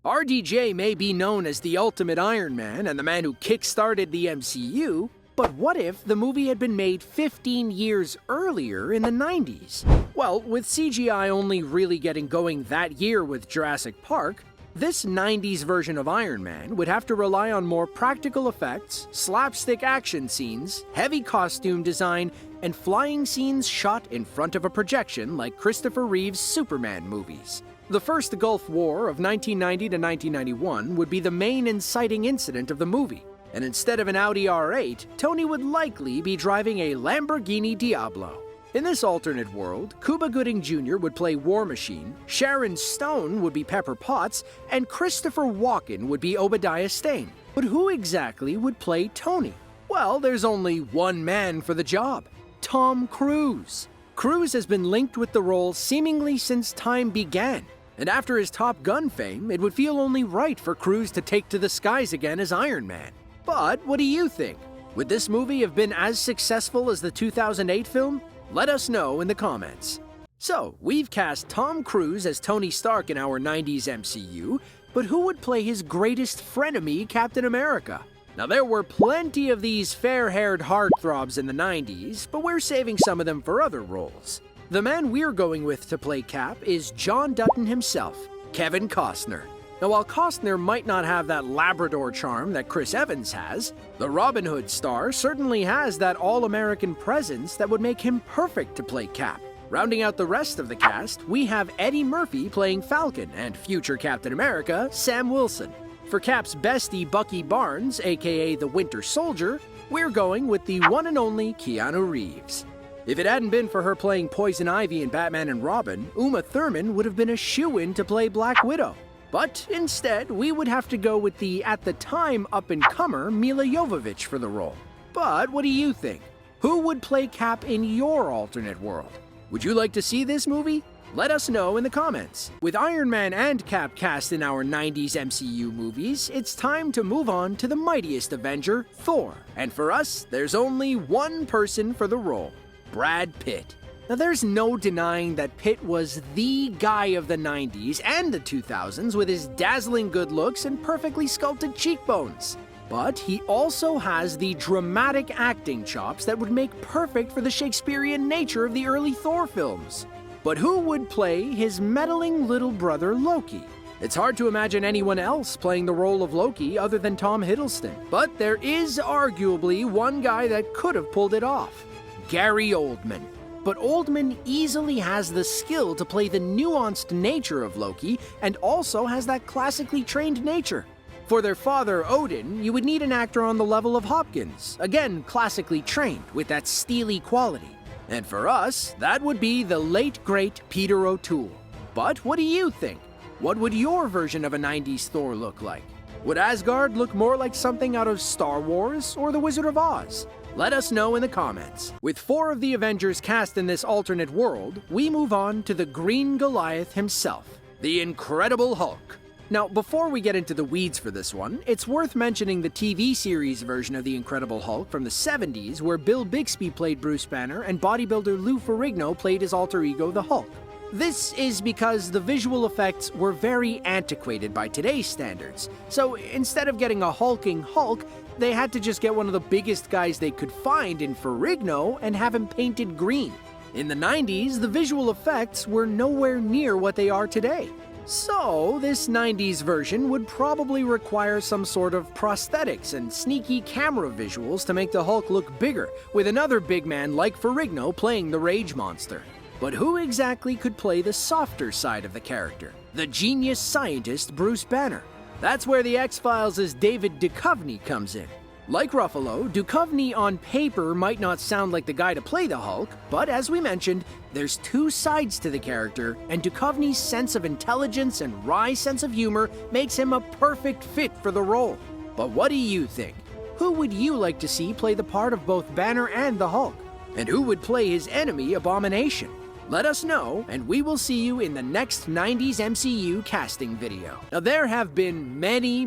RDJ may be known as the ultimate Iron Man and the man who kick-started the MCU, but what if the movie had been made 15 years earlier in the 90s? Well, with CGI only really getting going that year with Jurassic Park, this 90s version of Iron Man would have to rely on more practical effects, slapstick action scenes, heavy costume design, and flying scenes shot in front of a projection like Christopher Reeve's Superman movies. The first Gulf War of 1990 to 1991 would be the main inciting incident of the movie, and instead of an Audi R8, Tony would likely be driving a Lamborghini Diablo. In this alternate world, Cuba Gooding Jr. would play War Machine, Sharon Stone would be Pepper Potts, and Christopher Walken would be Obadiah Stane. But who exactly would play Tony? Well, there's only one man for the job: Tom Cruise. Cruise has been linked with the role seemingly since time began, and after his Top Gun fame, it would feel only right for Cruise to take to the skies again as Iron Man. But what do you think? Would this movie have been as successful as the 2008 film? Let us know in the comments. So, we've cast Tom Cruise as Tony Stark in our 90s MCU, but who would play his greatest frenemy, Captain America? Now, there were plenty of these fair-haired heartthrobs in the 90s, but we're saving some of them for other roles. The man we're going with to play Cap is John Dutton himself, Kevin Costner. Now, while Costner might not have that Labrador charm that Chris Evans has, the Robin Hood star certainly has that all-American presence that would make him perfect to play Cap. Rounding out the rest of the cast, we have Eddie Murphy playing Falcon and future Captain America, Sam Wilson. For Cap's bestie Bucky Barnes, aka the Winter Soldier, we're going with the one and only Keanu Reeves. If it hadn't been for her playing Poison Ivy in Batman and Robin, Uma Thurman would have been a shoo-in to play Black Widow. But instead, we would have to go with the, at the time, up-and-comer Mila Jovovich for the role. But what do you think? Who would play Cap in your alternate world? Would you like to see this movie? Let us know in the comments. With Iron Man and Cap cast in our 90s MCU movies, it's time to move on to the mightiest Avenger, Thor. And for us, there's only one person for the role: Brad Pitt. Now, there's no denying that Pitt was the guy of the 90s and the 2000s with his dazzling good looks and perfectly sculpted cheekbones. But he also has the dramatic acting chops that would make perfect for the Shakespearean nature of the early Thor films. But who would play his meddling little brother Loki? It's hard to imagine anyone else playing the role of Loki other than Tom Hiddleston. But there is arguably one guy that could have pulled it off: Gary Oldman. But Oldman easily has the skill to play the nuanced nature of Loki and also has that classically trained nature. For their father, Odin, you would need an actor on the level of Hopkins, again classically trained with that steely quality. And for us, that would be the late great Peter O'Toole. But what do you think? What would your version of a 90s Thor look like? Would Asgard look more like something out of Star Wars or The Wizard of Oz? Let us know in the comments. With 4 of the Avengers cast in this alternate world, we move on to the Green Goliath himself, the Incredible Hulk. Now, before we get into the weeds for this one, it's worth mentioning the TV series version of the Incredible Hulk from the 70s, where Bill Bixby played Bruce Banner and bodybuilder Lou Ferrigno played his alter ego, the Hulk. This is because the visual effects were very antiquated by today's standards, so instead of getting a hulking Hulk, they had to just get one of the biggest guys they could find in Ferrigno and have him painted green. In the 90s, the visual effects were nowhere near what they are today. So, this 90s version would probably require some sort of prosthetics and sneaky camera visuals to make the Hulk look bigger, with another big man like Ferrigno playing the Rage Monster. But who exactly could play the softer side of the character? The genius scientist Bruce Banner. That's where the X-Files' David Duchovny comes in. Like Ruffalo, Duchovny on paper might not sound like the guy to play the Hulk, but as we mentioned, there's 2 sides to the character, and Duchovny's sense of intelligence and wry sense of humor makes him a perfect fit for the role. But what do you think? Who would you like to see play the part of both Banner and the Hulk? And who would play his enemy, Abomination? Let us know, and we will see you in the next 90s MCU casting video. Now, there have been many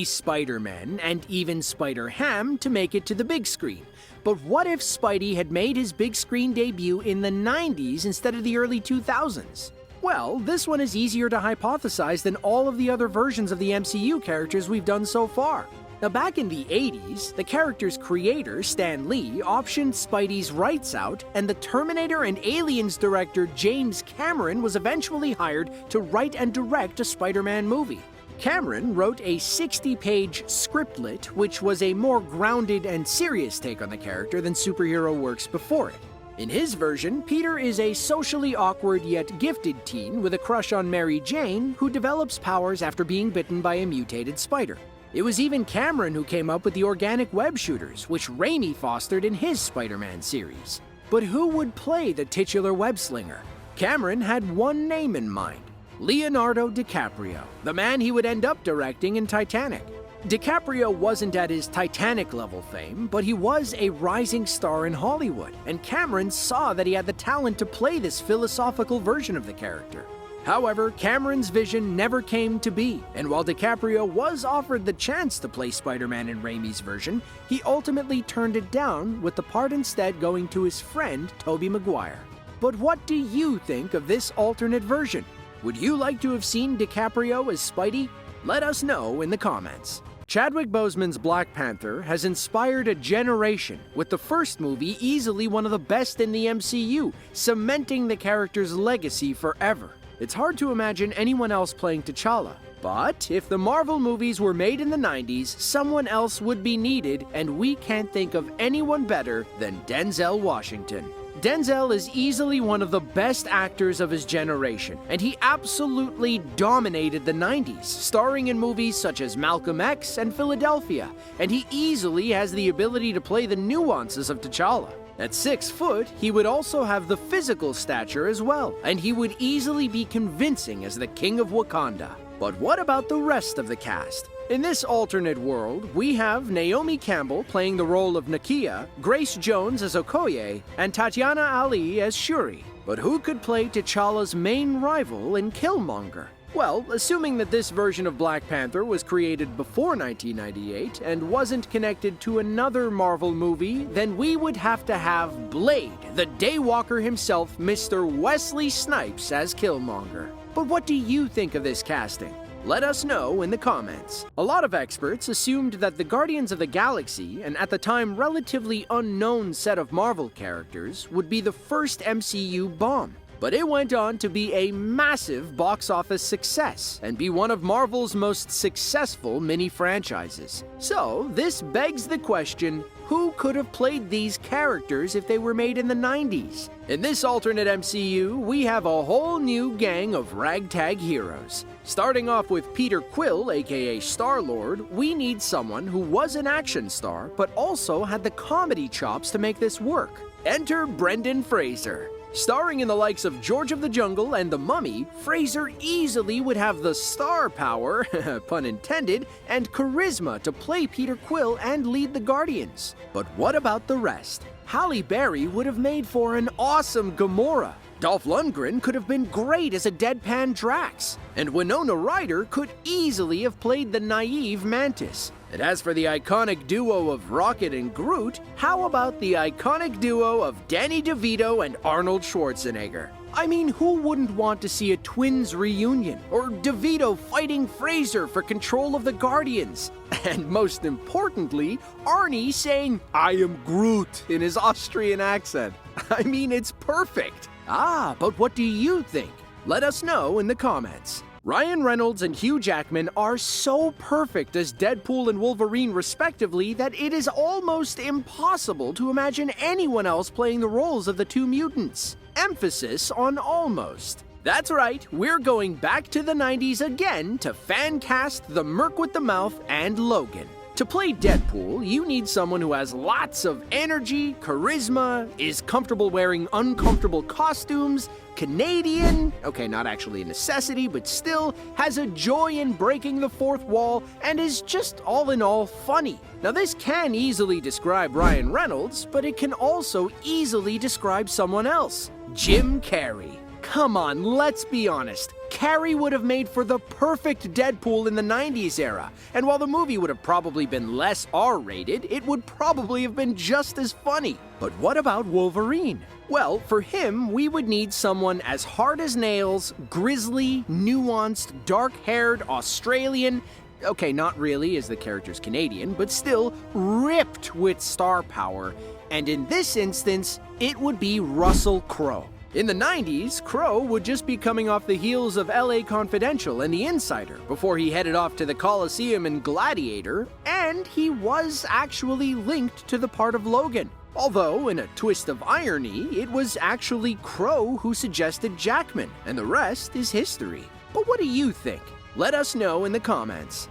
Spider-Men, and even Spider-Ham, to make it to the big screen. But what if Spidey had made his big screen debut in the 90s instead of the early 2000s? Well, this one is easier to hypothesize than all of the other versions of the MCU characters we've done so far. Now, back in the 80s, the character's creator, Stan Lee, optioned Spidey's rights out, and the Terminator and Aliens director James Cameron was eventually hired to write and direct a Spider-Man movie. Cameron wrote a 60-page scriptlet, which was a more grounded and serious take on the character than superhero works before it. In his version, Peter is a socially awkward yet gifted teen with a crush on Mary Jane who develops powers after being bitten by a mutated spider. It was even Cameron who came up with the organic web shooters, which Raimi fostered in his Spider-Man series. But who would play the titular web slinger? Cameron had one name in mind: Leonardo DiCaprio, the man he would end up directing in Titanic. DiCaprio wasn't at his Titanic-level fame, but he was a rising star in Hollywood, and Cameron saw that he had the talent to play this philosophical version of the character. However, Cameron's vision never came to be, and while DiCaprio was offered the chance to play Spider-Man in Raimi's version, he ultimately turned it down, with the part instead going to his friend Tobey Maguire. But what do you think of this alternate version? Would you like to have seen DiCaprio as Spidey? Let us know in the comments. Chadwick Boseman's Black Panther has inspired a generation, with the first movie easily one of the best in the MCU, cementing the character's legacy forever. It's hard to imagine anyone else playing T'Challa, but if the Marvel movies were made in the 90s, someone else would be needed, and we can't think of anyone better than Denzel Washington. Denzel is easily one of the best actors of his generation, and he absolutely dominated the 90s, starring in movies such as Malcolm X and Philadelphia, and he easily has the ability to play the nuances of T'Challa. At 6 foot, he would also have the physical stature as well, and he would easily be convincing as the King of Wakanda. But what about the rest of the cast? In this alternate world, we have Naomi Campbell playing the role of Nakia, Grace Jones as Okoye, and Tatiana Ali as Shuri. But who could play T'Challa's main rival in Killmonger? Well, assuming that this version of Black Panther was created before 1998 and wasn't connected to another Marvel movie, then we would have to have Blade, the Daywalker himself, Mr. Wesley Snipes, as Killmonger. But what do you think of this casting? Let us know in the comments. A lot of experts assumed that the Guardians of the Galaxy, an at the time relatively unknown set of Marvel characters, would be the first MCU bomb. But it went on to be a massive box office success and be one of Marvel's most successful mini-franchises. So, this begs the question, who could have played these characters if they were made in the 90s? In this alternate MCU, we have a whole new gang of ragtag heroes. Starting off with Peter Quill, aka Star-Lord, we need someone who was an action star, but also had the comedy chops to make this work. Enter Brendan Fraser. Starring in the likes of George of the Jungle and The Mummy, Fraser easily would have the star power, pun intended, and charisma to play Peter Quill and lead the Guardians. But what about the rest? Halle Berry would have made for an awesome Gamora. Dolph Lundgren could have been great as a deadpan Drax, and Winona Ryder could easily have played the naive Mantis. And as for the iconic duo of Rocket and Groot, how about the iconic duo of Danny DeVito and Arnold Schwarzenegger? I mean, who wouldn't want to see a twins reunion, or DeVito fighting Fraser for control of the Guardians? And most importantly, Arnie saying, "I am Groot," in his Austrian accent. I mean, it's perfect. But what do you think? Let us know in the comments. Ryan Reynolds and Hugh Jackman are so perfect as Deadpool and Wolverine respectively that it is almost impossible to imagine anyone else playing the roles of the two mutants. Emphasis on almost. That's right, we're going back to the 90s again to fan cast the Merc with the Mouth and Logan. To play Deadpool, you need someone who has lots of energy, charisma, is comfortable wearing uncomfortable costumes, Canadian, okay, not actually a necessity, but still, has a joy in breaking the fourth wall, and is just all in all funny. Now this can easily describe Ryan Reynolds, but it can also easily describe someone else. Jim Carrey. Come on, let's be honest. Carrey would have made for the perfect Deadpool in the 90s era, and while the movie would have probably been less R-rated, it would probably have been just as funny. But what about Wolverine? Well, for him, we would need someone as hard as nails, grizzly, nuanced, dark-haired, Australian. Okay, not really, as the character's Canadian, but still ripped with star power. And in this instance, it would be Russell Crowe. In the 90s, Crowe would just be coming off the heels of LA Confidential and The Insider before he headed off to the Coliseum in Gladiator, and he was actually linked to the part of Logan. Although, in a twist of irony, it was actually Crowe who suggested Jackman, and the rest is history. But what do you think? Let us know in the comments.